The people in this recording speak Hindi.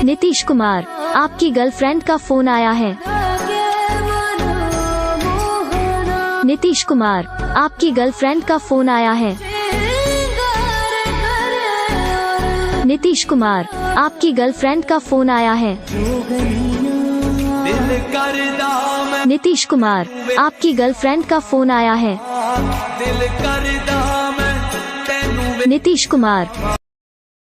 नीतीश कुमार, आपकी गर्लफ्रेंड का फोन आया है। नीतीश कुमार, आपकी गर्लफ्रेंड का फोन आया है। नीतीश कुमार, आपकी गर्लफ्रेंड का फोन आया है। नीतीश कुमार, आपकी गर्लफ्रेंड का फोन आया है। नीतीश कुमार,